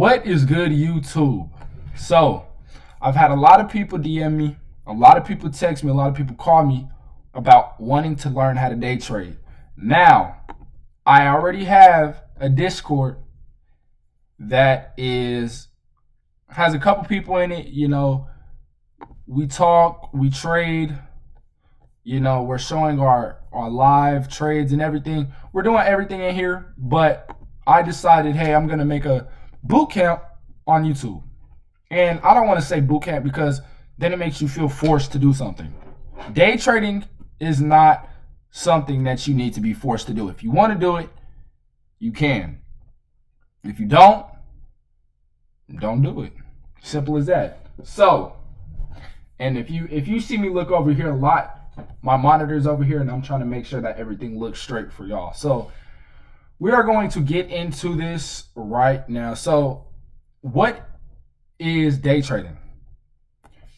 What is good, YouTube? So, I've had a lot of people DM me, a lot of people text me, a lot of people call me about wanting to learn how to day trade. Now, I already have a Discord that has a couple people in it. You know, we talk, we trade. You know, we're showing our live trades and everything. We're doing everything in here, but I decided, hey, I'm gonna make a boot camp on YouTube. And I don't want to say boot camp because then it makes you feel forced to do something. Day trading is not something that you need to be forced to do. If you want to do it, you can. If you don't do it. Simple as that. So, and if you see me look over here a lot, my monitor's over here and I'm trying to make sure that everything looks straight for y'all. So we are going to get into this right now. So what is day trading?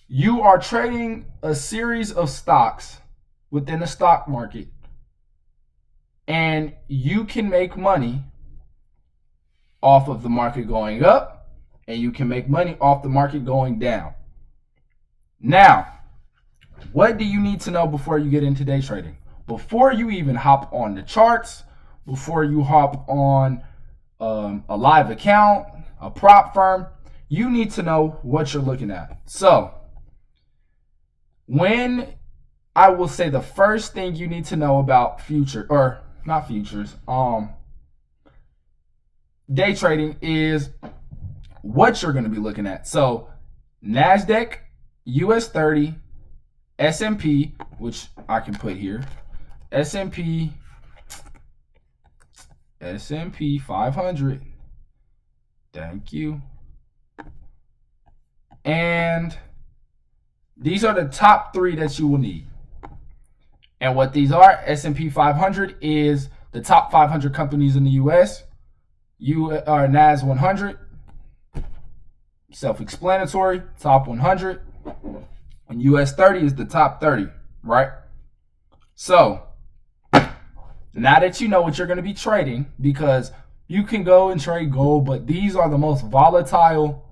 You are trading a series of stocks within the stock market, and you can make money off of the market going up, and you can make money off the market going down. Now, what do you need to know before you get into day trading? Before you even hop on the charts, before you hop on a live account, a prop firm, you need to know what you're looking at. So, when I will say the first thing you need to know about day trading is what you're going to be looking at. So, NASDAQ, US 30, S&P, which I can put here, S&P 500. Thank you. And these are the top three that you will need. And what these are, S&P 500 is the top 500 companies in the US. NAS 100, self-explanatory, top 100. And US 30 is the top 30, right? So, now that you know what you're going to be trading, because you can go and trade gold, but these are the most volatile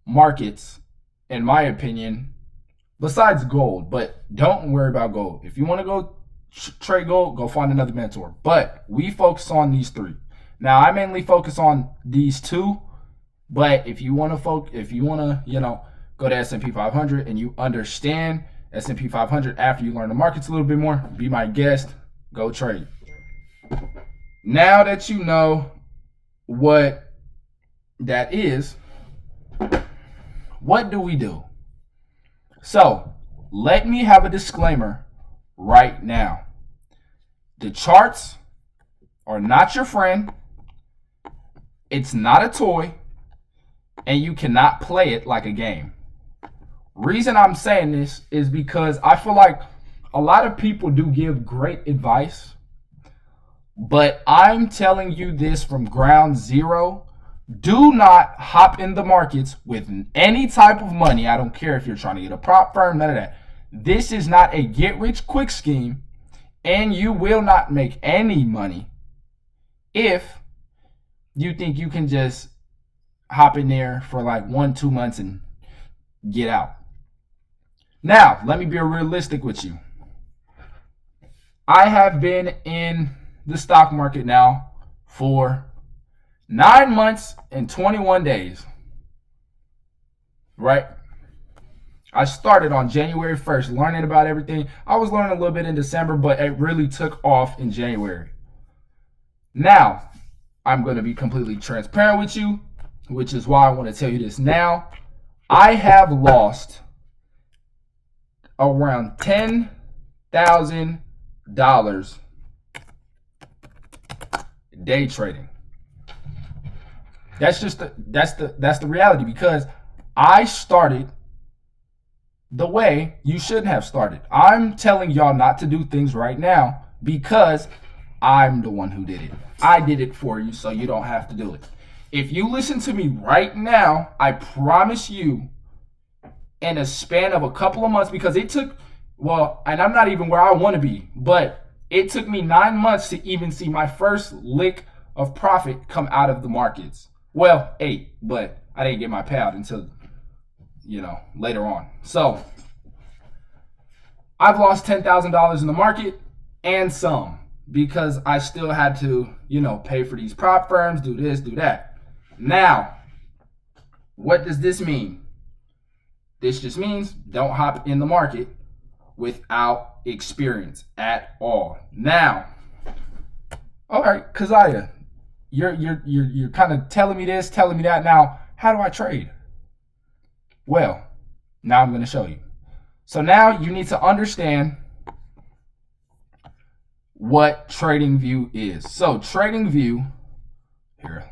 markets, in my opinion, besides gold. But don't worry about gold. If you want to go trade gold, go find another mentor. But we focus on these three. Now, I mainly focus on these two, but if you want to, go to S&P 500 and you understand S&P 500 after you learn the markets a little bit more, be my guest, go trade. Now that you know what that is, what do we do? So, let me have a disclaimer right now. The charts are not your friend. It's not a toy, and you cannot play it like a game. Reason I'm saying this is because I feel like a lot of people do give great advice, but I'm telling you this from ground zero. Do not hop in the markets with any type of money. I don't care if you're trying to get a prop firm, none of that. This is not a get-rich-quick scheme, and you will not make any money if you think you can just hop in there for like 1-2 months and get out. Now, let me be realistic with you. I have been in the stock market now for 9 months and 21 days. Right? I started on January 1st learning about everything. I was learning a little bit in December, but it really took off in January. Now, I'm going to be completely transparent with you, which is why I want to tell you this now. I have lost around $10,000 day trading. That's the reality, because I started the way you should have started. I'm telling y'all not to do things right now because I'm the one who did it. I did it for you, so you don't have to do it. If you listen to me right now, I promise you, in a span of a couple of months, because it took, and I'm not even where I want to be, but it took me 9 months to even see my first lick of profit come out of the markets. Well, 8, but I didn't get my payout until, later on. So I've lost $10,000 in the market and some because I still had to, pay for these prop firms, do this, do that. Now, what does this mean? This just means don't hop in the market without experience at all. Now, all right, Caziah, you're kind of telling me this, telling me that. Now, how do I trade? Well, now I'm going to show you. So now you need to understand what Tradingview is. So Tradingview here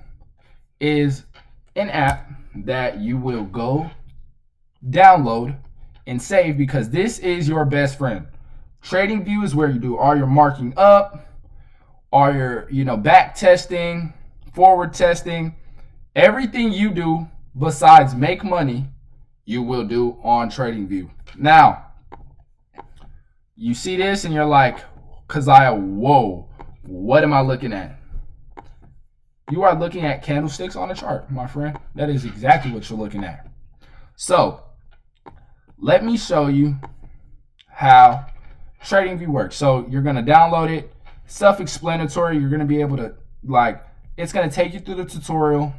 is an app that you will go download and save because this is your best friend. Tradingview is where you do all your marking up, all your, back testing, forward testing, everything you do besides make money, you will do on Tradingview. Now, you see this and you're like, Caziah, whoa, what am I looking at? You are looking at candlesticks on a chart, my friend. That is exactly what you're looking at. So, let me show you how Tradingview works. So, you're going to download it. Self-explanatory. You're going to be able to, it's going to take you through the tutorial,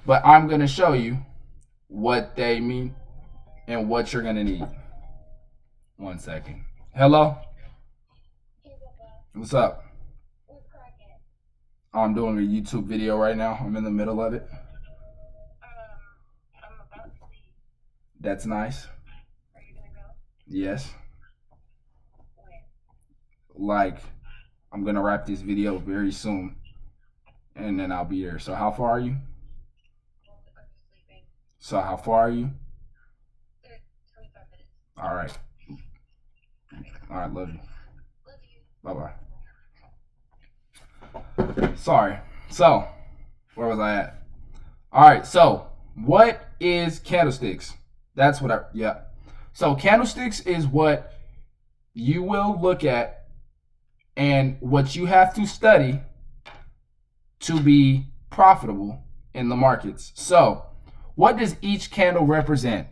but I'm going to show you what they mean and what you're going to need. 1 second. Hello? What's up? I'm doing a YouTube video right now. I'm in the middle of it. I'm about to leave. That's nice. Are you gonna go? Yes. When? I'm gonna wrap this video very soon, and then I'll be there. So how far are you? I'm sleeping. So how far are you? 25 minutes. All right. All right. Love you. Love you. Bye bye. Sorry. So, where was I at? All right. So, what is candlesticks? That's what yeah. So, candlesticks is what you will look at and what you have to study to be profitable in the markets. So, what does each candle represent?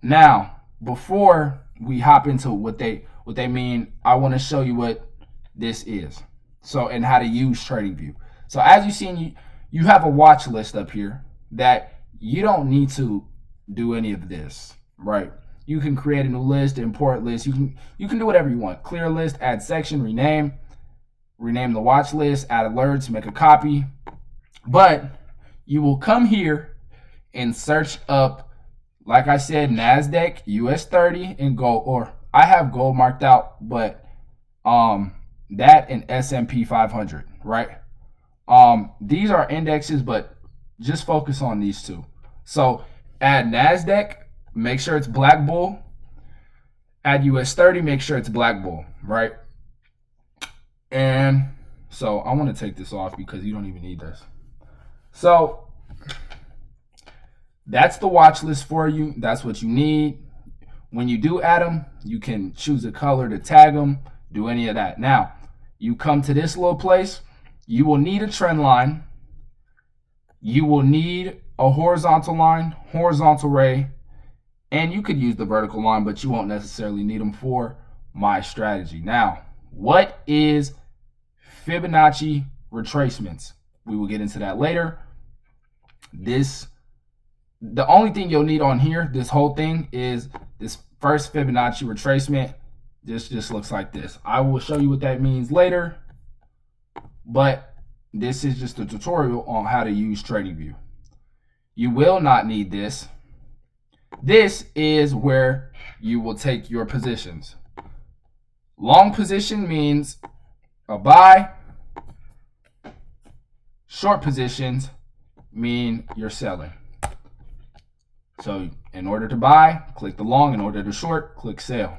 Now, before we hop into what they mean, I want to show you what this is. So, and how to use Tradingview. So, as you've seen, you have a watch list up here that you don't need to do any of this, right? You can create a new list, import list. You can do whatever you want. Clear list, add section, rename the watch list, add alerts, make a copy. But you will come here and search up, like I said, NASDAQ, US 30, and gold. Or I have gold marked out, but that and S&P 500, right? These are indexes, but just focus on these two. So add NASDAQ, make sure it's Black Bull. Add US 30, make sure it's Black Bull, right? And so I want to take this off because you don't even need this. So that's the watch list for you. That's what you need. When you do add them, you can choose a color to tag them, do any of that. Now, you come to this little place, you will need a trend line. You will need a horizontal line, horizontal ray, and you could use the vertical line, but you won't necessarily need them for my strategy. Now, what is Fibonacci retracements? We will get into that later. The only thing you'll need on here, this whole thing, is this first Fibonacci retracement. This just looks like this. I will show you what that means later, but this is just a tutorial on how to use Tradingview. You will not need this. This is where you will take your positions. Long position means a buy. Short positions mean you're selling. So in order to buy, click the long. In order to short, click sell.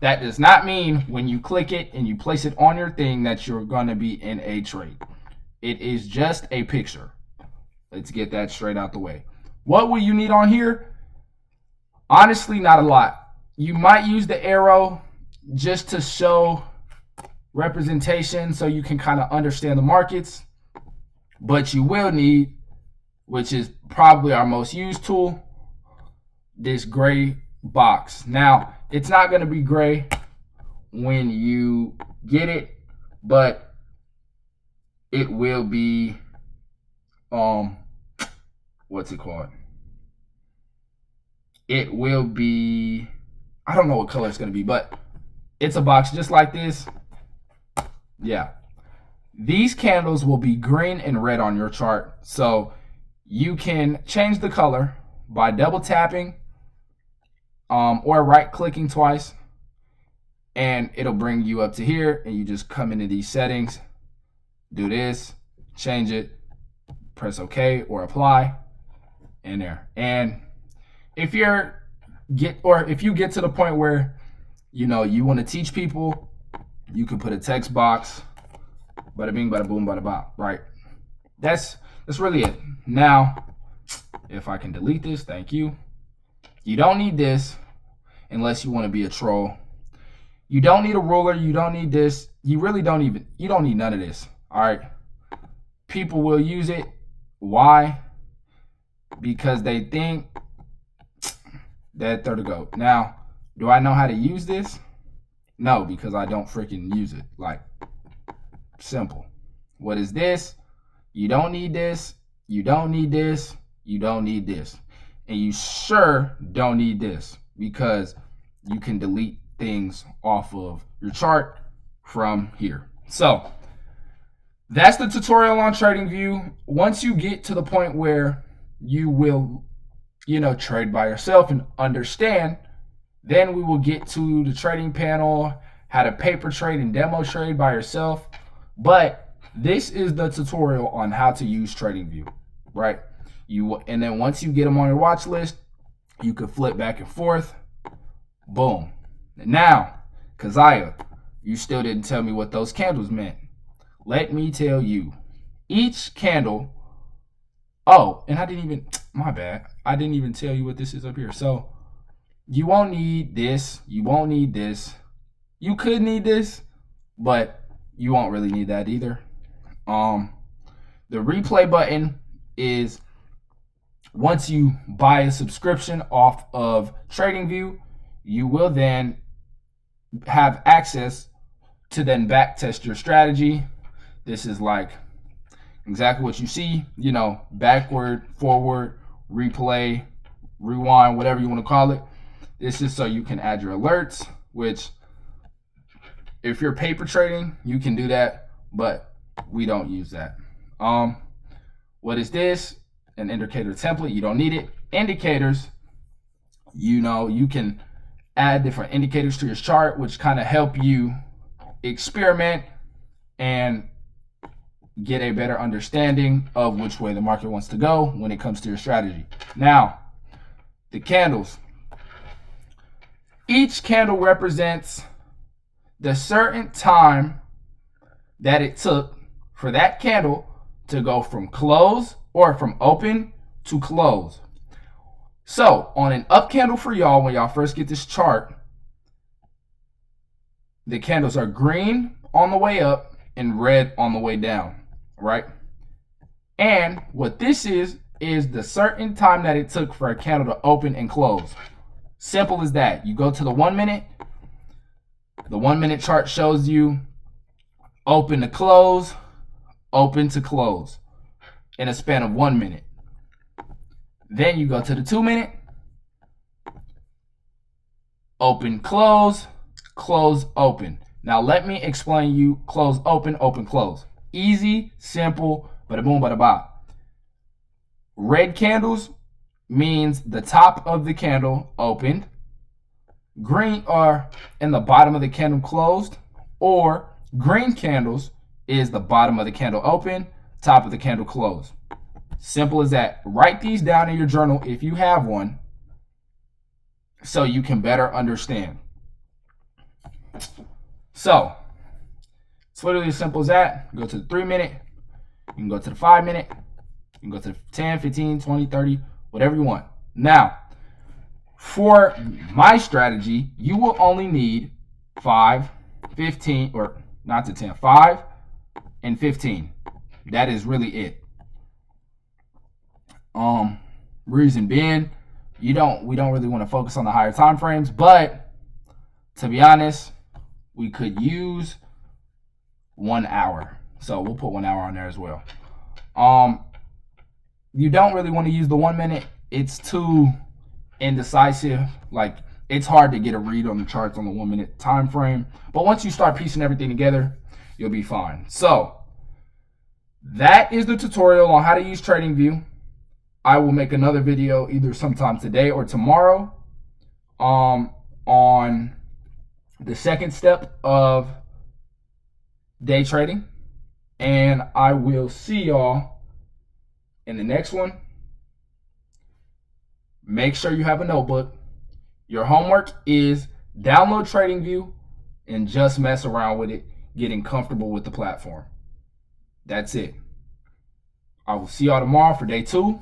That does not mean when you click it and you place it on your thing that you're going to be in a trade. It is just a picture. Let's get that straight out the way. What will you need on here? Honestly, not a lot. You might use the arrow just to show representation so you can kind of understand the markets. But you will need, which is probably our most used tool, this gray box. Now, it's not going to be gray when you get it, but it will be, what's it called? It will be, I don't know what color it's going to be, but it's a box just like this. Yeah. These candles will be green and red on your chart. So you can change the color by double tapping or right clicking twice, and it'll bring you up to here, and you just come into these settings, do this, change it, press OK or apply, and there. And if you get to the point where you want to teach people, you can put a text box, bada bing, bada boom, bada bop, right? That's really it. Now, if I can delete this, thank you. You don't need this unless you want to be a troll. You don't need a ruler. You don't need this. You don't need none of this. All right. People will use it. Why? Because they think that they're the GOAT. Now, do I know how to use this? No, because I don't freaking use it. Like, simple. What is this? You don't need this. You don't need this. You don't need this. And you sure don't need this, because you can delete things off of your chart from here. So that's the tutorial on Tradingview. Once you get to the point where you will, trade by yourself and understand, then we will get to the trading panel, how to paper trade and demo trade by yourself. But this is the tutorial on how to use Tradingview, right? And then once you get them on your watch list, you can flip back and forth. Boom. Now, Caziah, you still didn't tell me what those candles meant. Let me tell you. Each candle. Oh, and my bad. I didn't even tell you what this is up here. So you won't need this. You won't need this. You could need this, but you won't really need that either. The replay button is once you buy a subscription off of Tradingview, you will then have access to then back test your strategy. This is like exactly what you see, backward, forward, replay, rewind, whatever you want to call it. This is so you can add your alerts, which if you're paper trading, you can do that, but we don't use that. What is this? An indicator template. You don't need it. Indicators, you can add different indicators to your chart, which kind of help you experiment and get a better understanding of which way the market wants to go when it comes to your strategy. Now, the candles. Each candle represents the certain time that it took for that candle to go from close or from open to close. So on an up candle for y'all, when y'all first get this chart, the candles are green on the way up and red on the way down, right? And what this is the certain time that it took for a candle to open and close. Simple as that. You go to the 1 minute. The 1 minute chart shows you open to close in a span of 1 minute. Then you go to the 2 minute, open, close, close, open. Now let me explain you close, open, close. Easy, simple, bada boom, bada bop. Red candles means the top of the candle opened. Green are in the bottom of the candle closed, or green candles is the bottom of the candle open, top of the candle closed. Simple as that. Write these down in your journal if you have one, so you can better understand. So it's literally as simple as that. Go to the 3 minute, you can go to the 5 minute, you can go to the 10, 15, 20, 30, whatever you want. Now, for my strategy, you will only need 5, 15, or not to 10, 5 and 15. That is really it. Reason being, we don't really want to focus on the higher time frames, but to be honest, we could use 1 hour. So we'll put 1 hour on there as well. You don't really want to use the 1 minute. It's too indecisive. Like, it's hard to get a read on the charts on the 1 minute time frame. But once you start piecing everything together, you'll be fine. So that is the tutorial on how to use TradingView. I will make another video either sometime today or tomorrow on the second step of day trading. And I will see y'all in the next one. Make sure you have a notebook. Your homework is download TradingView and just mess around with it, getting comfortable with the platform. That's it. I will see y'all tomorrow for day 2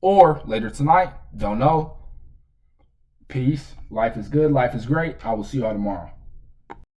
or later tonight. Don't know. Peace. Life is good. Life is great. I will see y'all tomorrow.